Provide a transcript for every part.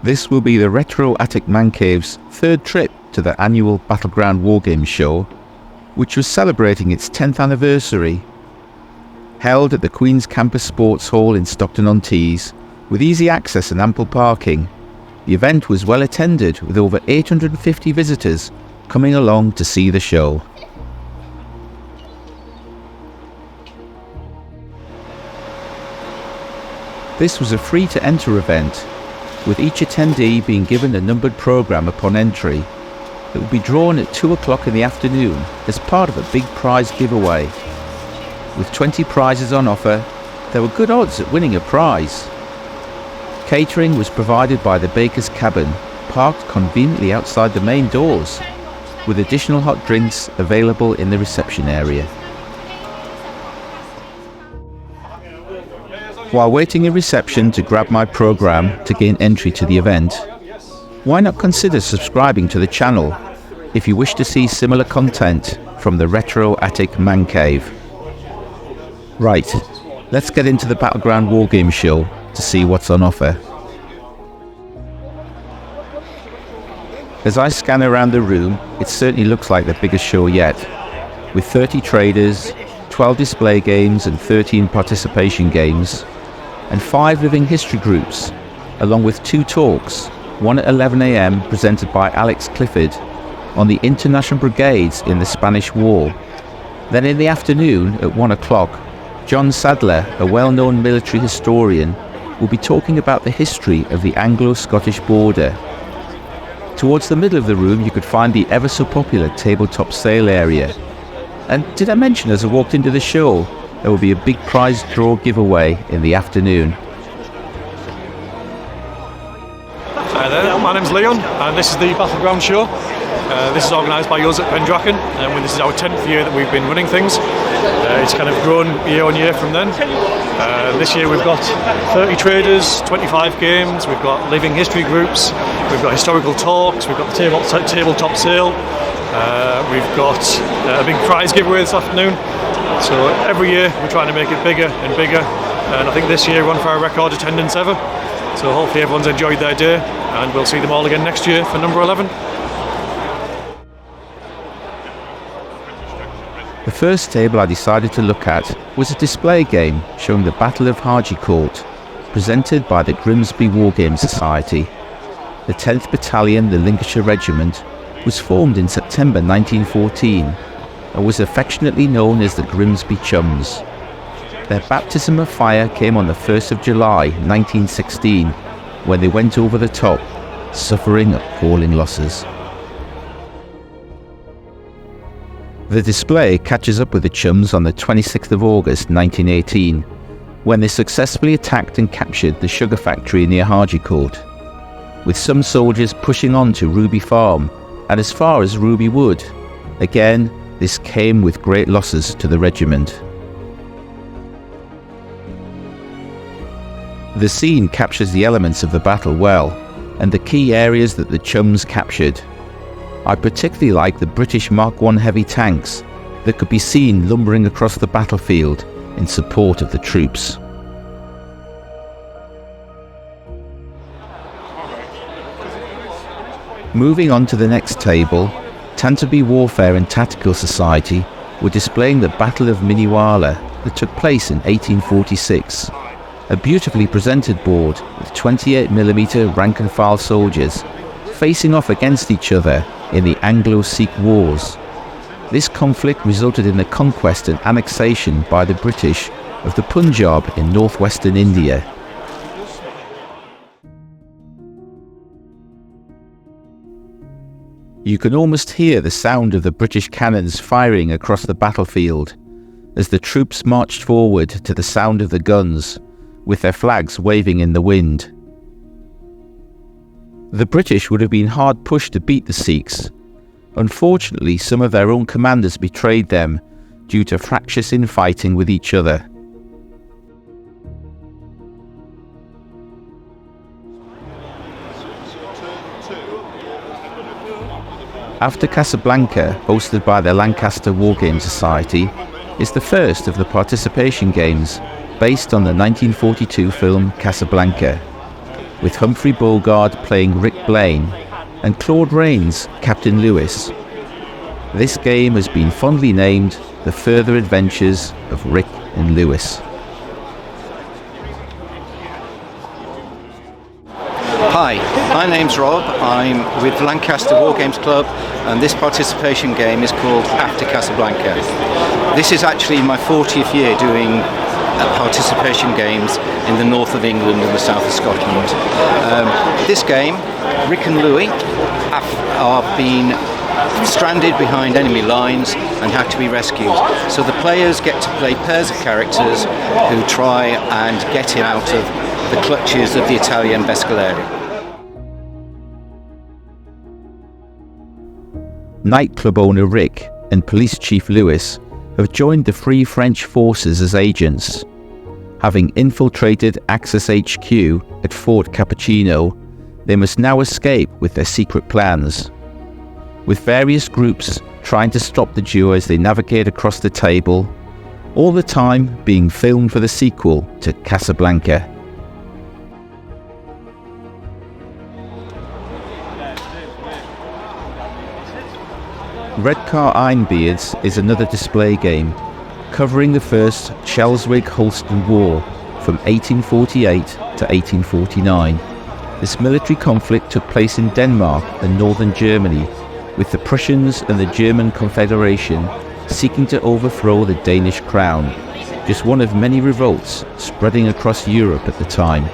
This will be the Retro Attic Mancave's third trip to the annual Battleground Wargames Show, which was celebrating its 10th anniversary. Held at the Queen's Campus Sports Hall in Stockton-on-Tees, with easy access and ample parking, the event was well attended with over 850 visitors coming along to see the show. This was a free-to-enter event, with each attendee being given a numbered programme upon entry that would be drawn at 2 o'clock in the afternoon as part of a big prize giveaway. With 20 prizes on offer, there were good odds at winning a prize. Catering was provided by the baker's cabin, parked conveniently outside the main doors, with additional hot drinks available in the reception area. While waiting in reception to grab my programme to gain entry to the event, why not consider subscribing to the channel if you wish to see similar content from the Retro Attic Mancave. Right, let's get into the Battleground Wargames Show to see what's on offer. As I scan around the room, it certainly looks like the biggest show yet, with 30 traders, 12 display games and 13 participation games, and 5 living history groups, along with 2 talks, one at 11 AM presented by Alex Clifford on the international brigades in the Spanish War. Then in the afternoon at 1 o'clock, John Sadler, a well-known military historian, will be talking about the history of the Anglo-Scottish border. Towards the middle of the room you could find the ever so popular tabletop sale area. And did I mention as I walked into the show, there will be a big prize draw giveaway in the afternoon. Hi there, my name's Leon and this is the Battleground Show. This is organised by us at Pendragon, and this is our 10th year that we've been running things. It's kind of grown year on year from then. This year we've got 30 traders, 25 games, we've got living history groups, we've got historical talks, we've got the tabletop sale, we've got a big prize giveaway this afternoon. So every year we're trying to make it bigger and bigger, and I think this year we're on for our record attendance ever. So hopefully everyone's enjoyed their day, and we'll see them all again next year for number 11. The first table I decided to look at was a display game showing the Battle of Hargicourt, presented by the Grimsby Wargames Society. The 10th Battalion, the Lancashire Regiment, was formed in September 1914 and was affectionately known as the Grimsby Chums. Their baptism of fire came on the 1st of July 1916 when they went over the top, suffering appalling losses. The display catches up with the Chums on the 26th of August 1918, when they successfully attacked and captured the sugar factory near Hargicourt, with some soldiers pushing on to Ruby Farm and as far as Ruby Wood. Again, this came with great losses to the regiment. The scene captures the elements of the battle well, and the key areas that the Chums captured. I particularly like the British Mark I heavy tanks that could be seen lumbering across the battlefield in support of the troops. Moving on to the next table, Tantobie Warfare and Tactical Society were displaying the Battle of Miniawala that took place in 1846. A beautifully presented board with 28mm rank and file soldiers facing off against each other in the Anglo-Sikh Wars. This conflict resulted in the conquest and annexation by the British of the Punjab in northwestern India. You can almost hear the sound of the British cannons firing across the battlefield as the troops marched forward to the sound of the guns, with their flags waving in the wind. The British would have been hard pushed to beat the Sikhs. Unfortunately, some of their own commanders betrayed them due to fractious infighting with each other. After Casablanca, hosted by the Lancaster Wargames Society, is the first of the participation games based on the 1942 film Casablanca. with Humphrey Bogart playing Rick Blaine and Claude Rains, Captain Lewis. This game has been fondly named The Further Adventures of Rick and Lewis. Hi, my name's Rob. I'm with Lancaster Wargames Club, and this participation game is called After Casablanca. This is actually my 40th year doing participation games in the north of England and the south of Scotland. This game, Rick and Louis are being stranded behind enemy lines and have to be rescued. So the players get to play pairs of characters who try and get him out of the clutches of the Italian Vescalari. Nightclub owner Rick and police chief Lewis have joined the Free French forces as agents. Having infiltrated Axis HQ at Fort Cappuccino, they must now escape with their secret plans. With various groups trying to stop the duo as they navigate across the table, all the time being filmed for the sequel to Casablanca. Redcar Ironbeards is another display game, covering the first Schleswig-Holstein War from 1848 to 1849. This military conflict took place in Denmark and northern Germany, with the Prussians and the German Confederation seeking to overthrow the Danish crown, just one of many revolts spreading across Europe at the time.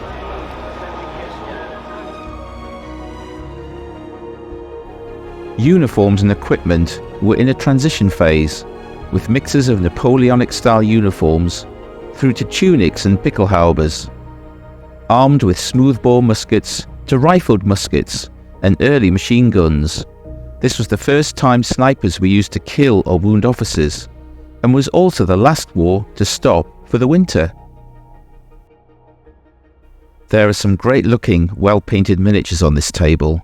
Uniforms and equipment were in a transition phase, with mixes of Napoleonic-style uniforms through to tunics and pickelhaubers, armed with smoothbore muskets to rifled muskets and early machine guns. This was the first time snipers were used to kill or wound officers, and was also the last war to stop for the winter. There are some great-looking, well-painted miniatures on this table.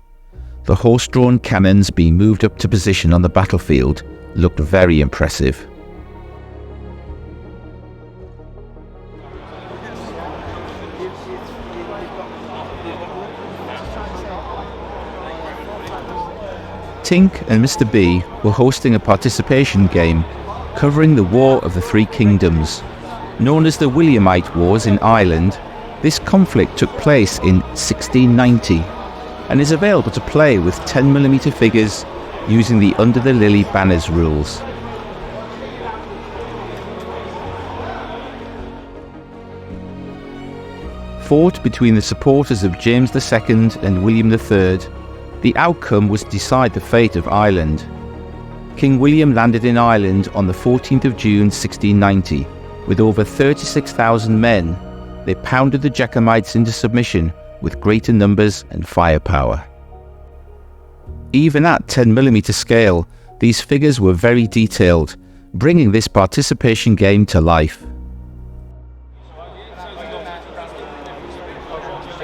The horse-drawn cannons being moved up to position on the battlefield looked very impressive. Tink and Mr. B were hosting a participation game covering the War of the Three Kingdoms. Known as the Williamite Wars in Ireland, this conflict took place in 1690 and is available to play with 10mm figures using the Under the Lily Banners rules. Fought between the supporters of James II and William III, the outcome was to decide the fate of Ireland. King William landed in Ireland on the 14th of June 1690. With over 36,000 men, they pounded the Jacobites into submission with greater numbers and firepower. Even at 10mm scale, these figures were very detailed, bringing this participation game to life.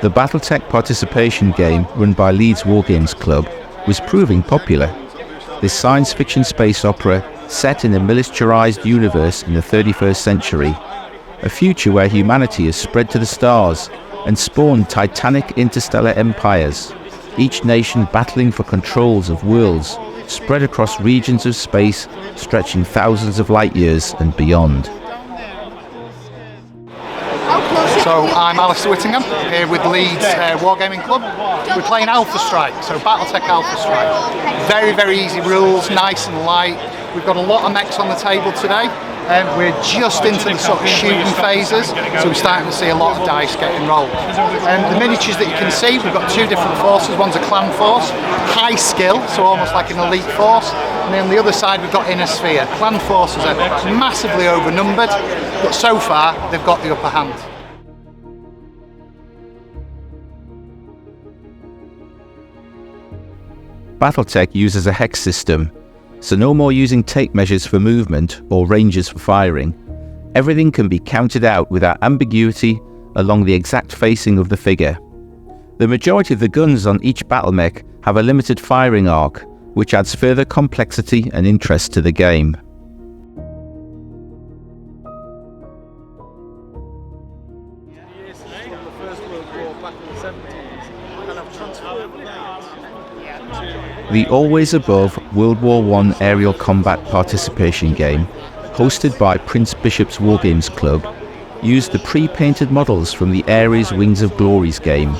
The Battletech participation game, run by Leeds Wargames Club, was proving popular. This science fiction space opera, set in a militarized universe in the 31st century, a future where humanity has spread to the stars and spawned titanic interstellar empires, each nation battling for controls of worlds spread across regions of space stretching thousands of light years and beyond. So I'm Alistair Whittingham, here with Leeds Wargaming Club. We're playing Alpha Strike, so Battletech Alpha Strike. Very, very easy rules, nice and light. We've got a lot of mechs on the table today. We're just into the sort of shooting phases, so we're starting to see a lot of dice getting rolled. The miniatures that you can see, we've got two different forces. One's a clan force, high skill, so almost like an elite force. And then on the other side we've got Inner Sphere. Clan forces are massively outnumbered, but so far they've got the upper hand. Battletech uses a hex system, so no more using tape measures for movement or ranges for firing. Everything can be counted out without ambiguity along the exact facing of the figure. The majority of the guns on each battle mech have a limited firing arc, which adds further complexity and interest to the game. The always above World War I aerial combat participation game, hosted by Prince Bishop's Wargames Club, used the pre-painted models from the Ares Wings of Glories game.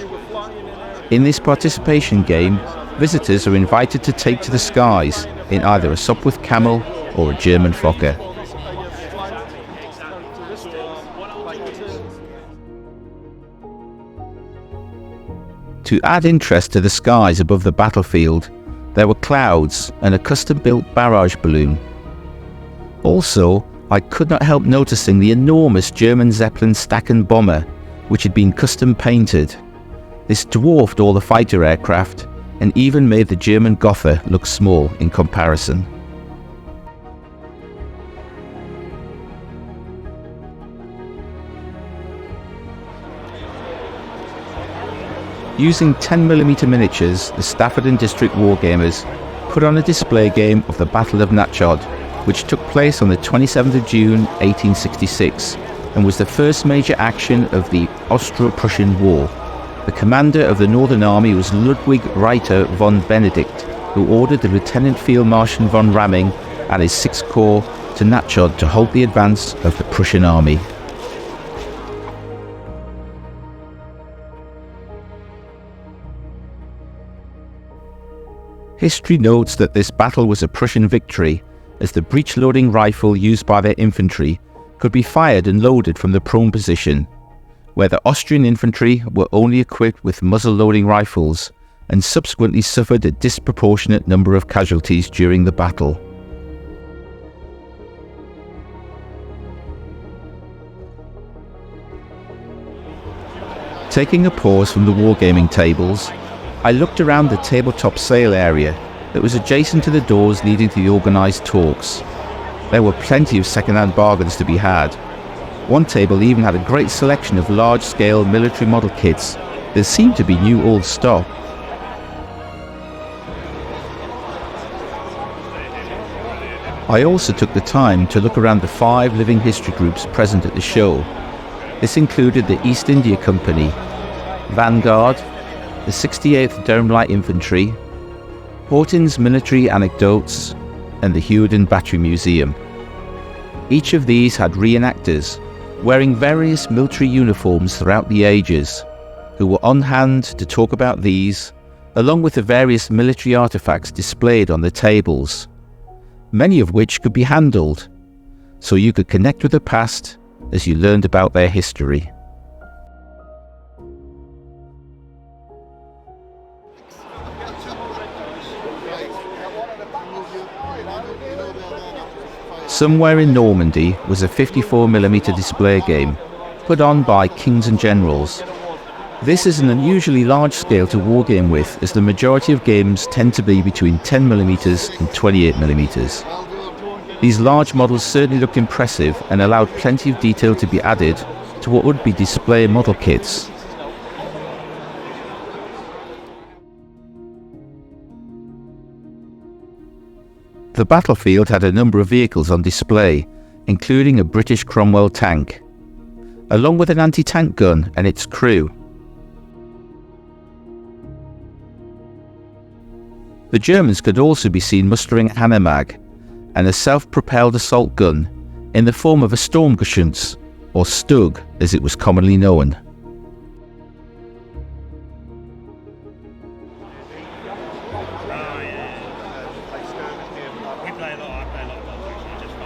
In this participation game, visitors are invited to take to the skies in either a Sopwith Camel or a German Fokker. To add interest to the skies above the battlefield, there were clouds and a custom-built barrage balloon. Also, I could not help noticing the enormous German Zeppelin Staaken bomber, which had been custom painted. This dwarfed all the fighter aircraft and even made the German Gotha look small in comparison. Using 10mm miniatures, the Stafford and District Wargamers put on a display game of the Battle of Natchod, which took place on the 27th of June 1866 and was the first major action of the Austro-Prussian War. The commander of the Northern Army was Ludwig Reiter von Benedict, who ordered the Lieutenant Field Marshal von Ramming and his 6th Corps to Natchod to halt the advance of the Prussian army. History notes that this battle was a Prussian victory, as the breech-loading rifle used by their infantry could be fired and loaded from the prone position, where the Austrian infantry were only equipped with muzzle-loading rifles and subsequently suffered a disproportionate number of casualties during the battle. Taking a pause from the wargaming tables, I looked around the tabletop sale area that was adjacent to the doors leading to the organised talks. There were plenty of second-hand bargains to be had. One table even had a great selection of large-scale military model kits that seemed to be new old stock. I also took the time to look around the 5 living history groups present at the show. This included the East India Company, Vanguard, the 68th Durham Light Infantry, Horton's Military Anecdotes, and the Hewden Battery Museum. Each of these had reenactors, wearing various military uniforms throughout the ages, who were on hand to talk about these, along with the various military artifacts displayed on the tables, many of which could be handled, so you could connect with the past as you learned about their history. Somewhere in Normandy was a 54mm display game, put on by Kings and Generals. This is an unusually large scale to wargame with, as the majority of games tend to be between 10mm and 28mm. These large models certainly looked impressive and allowed plenty of detail to be added to what would be display model kits. The battlefield had a number of vehicles on display, including a British Cromwell tank, along with an anti-tank gun and its crew. The Germans could also be seen mustering a Hammermag and a self-propelled assault gun in the form of a Sturmgeschütz, or Stug as it was commonly known.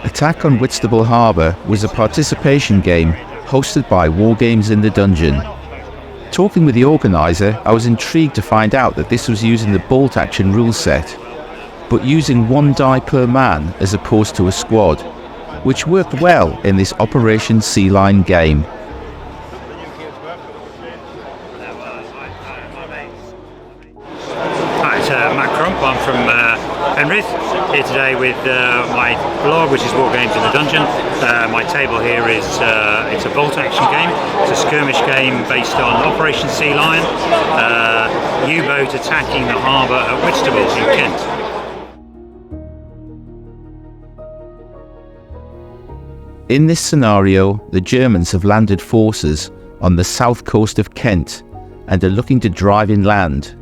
Attack on Whitstable Harbour was a participation game hosted by Wargames in the Dungeon. Talking with the organiser, I was intrigued to find out that this was using the bolt action rule set, but using 1 die per man as opposed to a squad, which worked well in this Operation Sealion game. Hi, it's Matt Crump. I'm from Penrith, here today with my blog, which is Wargames in the Dungeon. My table here is it's a bolt action game. It's a skirmish game based on Operation Sealion, U-boat attacking the harbour at Whitstable in Kent. In this scenario, the Germans have landed forces on the south coast of Kent and are looking to drive inland.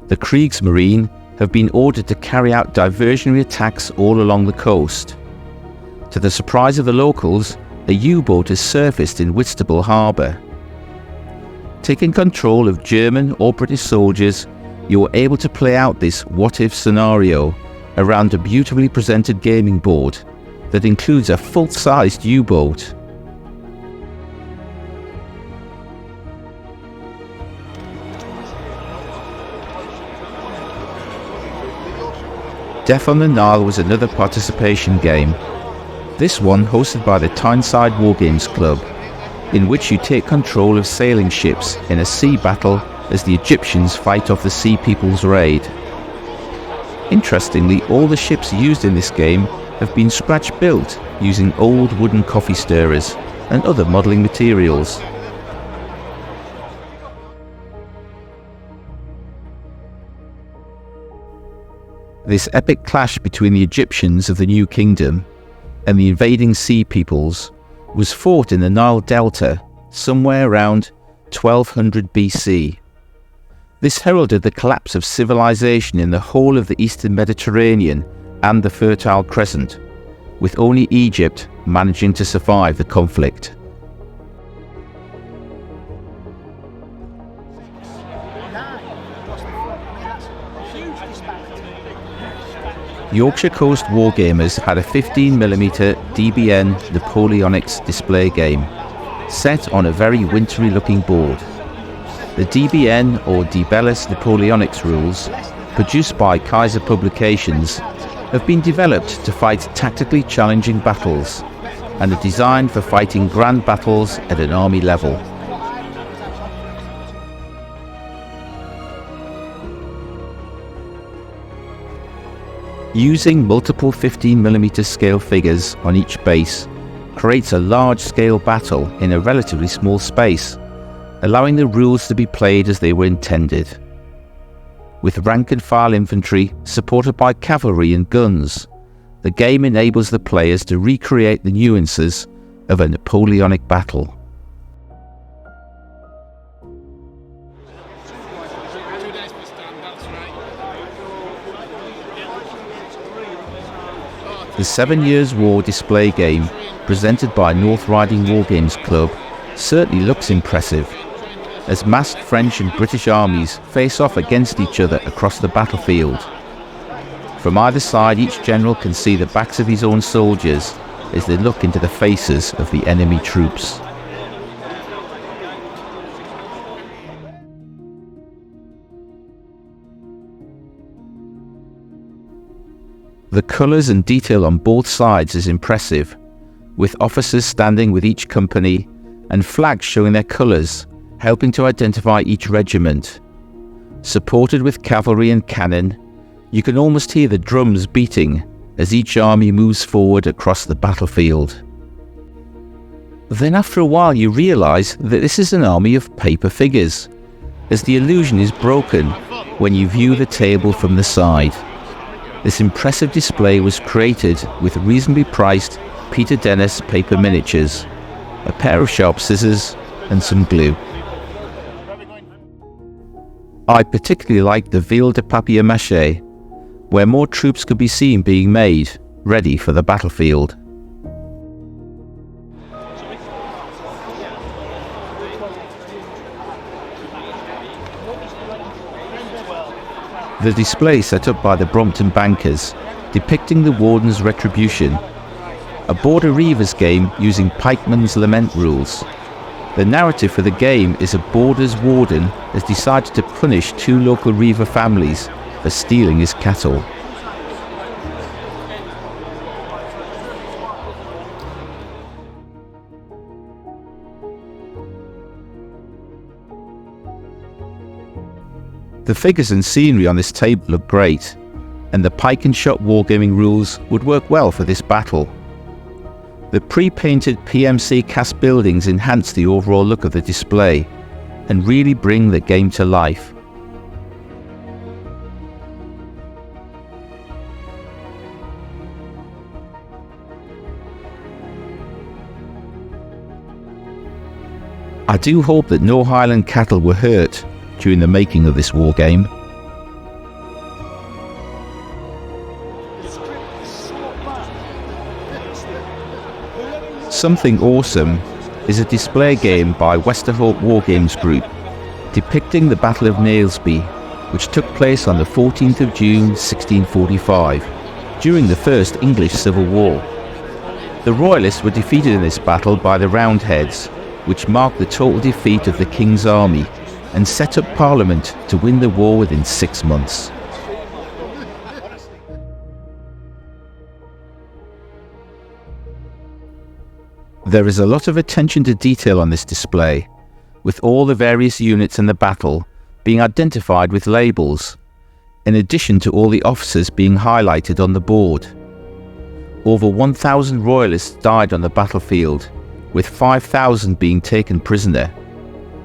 The Kriegsmarine have been ordered to carry out diversionary attacks all along the coast. To the surprise of the locals, a U-boat has surfaced in Whitstable Harbour. Taking control of German or British soldiers, you are able to play out this what-if scenario around a beautifully presented gaming board that includes a full-sized U-boat. Death on the Nile was another participation game, this one hosted by the Tyneside Wargames Club, in which you take control of sailing ships in a sea battle as the Egyptians fight off the Sea People's raid. Interestingly, all the ships used in this game have been scratch-built using old wooden coffee stirrers and other modelling materials. This epic clash between the Egyptians of the New Kingdom and the invading Sea Peoples was fought in the Nile Delta somewhere around 1200 BC. This heralded the collapse of civilization in the whole of the Eastern Mediterranean and the Fertile Crescent, with only Egypt managing to survive the conflict. Yorkshire Coast Wargamers had a 15mm DBN Napoleonics display game, set on a very wintry looking board. The DBN or Dibellus Napoleonics rules, produced by Kaiser Publications, have been developed to fight tactically challenging battles and are designed for fighting grand battles at an army level. Using multiple 15mm scale figures on each base creates a large-scale battle in a relatively small space, allowing the rules to be played as they were intended. With rank-and-file infantry supported by cavalry and guns, the game enables the players to recreate the nuances of a Napoleonic battle. The 7 Years' War display game, presented by North Riding Wargames Club, certainly looks impressive, as massed French and British armies face off against each other across the battlefield. From either side, each general can see the backs of his own soldiers as they look into the faces of the enemy troops. The colours and detail on both sides is impressive, with officers standing with each company and flags showing their colours, helping to identify each regiment. Supported with cavalry and cannon, you can almost hear the drums beating as each army moves forward across the battlefield. Then after a while you realise that this is an army of paper figures, as the illusion is broken when you view the table from the side. This impressive display was created with reasonably priced Peter Dennis paper miniatures, a pair of sharp scissors and some glue. I particularly liked the Ville de Papier-Mâché, where more troops could be seen being made, ready for the battlefield. The display set up by the Brompton bankers, depicting the Warden's retribution, aboard a Reivers game using Pikeman's Lament rules. The narrative for the game is a Borders warden has decided to punish 2 local Reiver families for stealing his cattle. The figures and scenery on this table look great, and the pike and shot wargaming rules would work well for this battle. The pre-painted PMC cast buildings enhance the overall look of the display and really bring the game to life. I do hope that no Highland cattle were hurt during the making of this war game. Something awesome is a display game by Westerholt Wargames Group depicting the Battle of Nailsby, which took place on the 14th of June 1645 during the First English Civil War. The Royalists were defeated in this battle by the Roundheads, which marked the total defeat of the King's army and set up Parliament to win the war within 6 months. There is a lot of attention to detail on this display, with all the various units in the battle being identified with labels, in addition to all the officers being highlighted on the board. Over 1,000 Royalists died on the battlefield, with 5,000 being taken prisoner,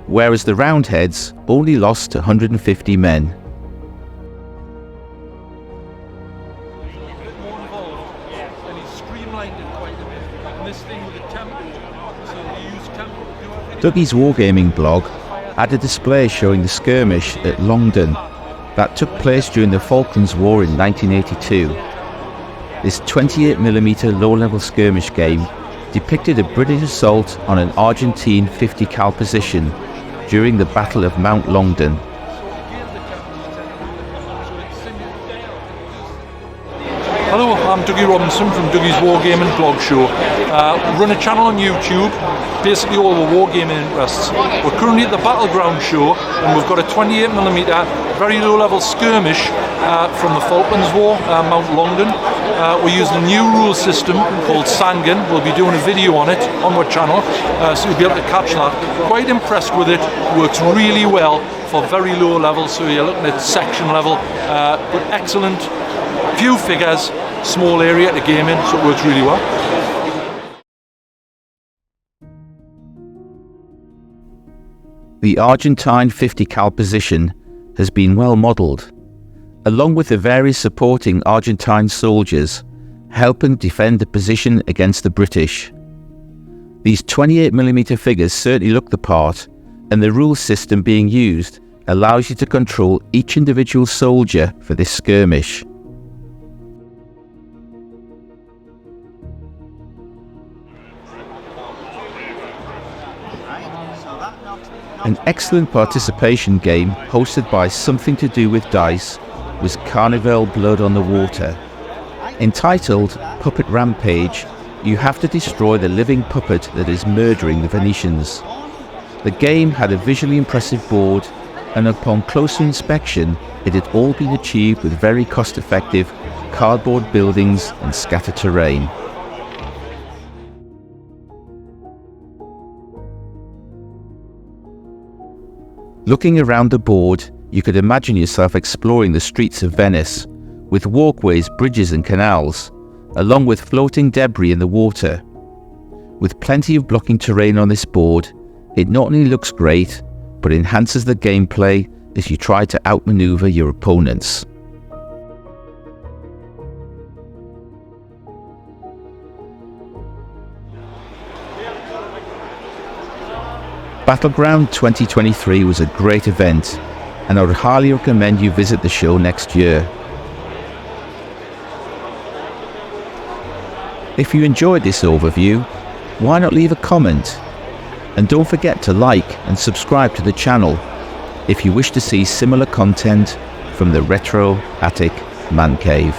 whereas the Roundheads only lost 150 men. Dougie's Wargaming blog had a display showing the skirmish at Longdon that took place during the Falklands War in 1982. This 28mm low-level skirmish game depicted a British assault on an Argentine 50 cal position during the Battle of Mount Longdon. Hello, I'm Dougie Robinson from Dougie's Wargaming blog show. Run a channel on YouTube, basically all the wargaming interests. We're currently at the Battleground show and we've got a 28mm very low level skirmish from the Falklands War, Mount Longdon. We're using a new rule system called Sangan. We'll be doing a video on it on our channel, so you'll be able to catch that. Quite impressed with it, works really well for very low levels, so you're looking at section level, but excellent. Few figures, small area to game in, so it works really well. The Argentine 50 cal position has been well modelled, along with the various supporting Argentine soldiers helping defend the position against the British. These 28mm figures certainly look the part, and the rule system being used allows you to control each individual soldier for this skirmish. An excellent participation game hosted by Something to Do with Dice was Carnival Blood on the Water. Entitled Puppet Rampage, you have to destroy the living puppet that is murdering the Venetians. The game had a visually impressive board, and upon closer inspection it had all been achieved with very cost-effective cardboard buildings and scattered terrain. Looking around the board, you could imagine yourself exploring the streets of Venice, with walkways, bridges and canals, along with floating debris in the water. With plenty of blocking terrain on this board, it not only looks great, but enhances the gameplay as you try to outmaneuver your opponents. Battleground 2023 was a great event, and I would highly recommend you visit the show next year. If you enjoyed this overview, why not leave a comment? And don't forget to like and subscribe to the channel if you wish to see similar content from the Retro Attic Man Cave.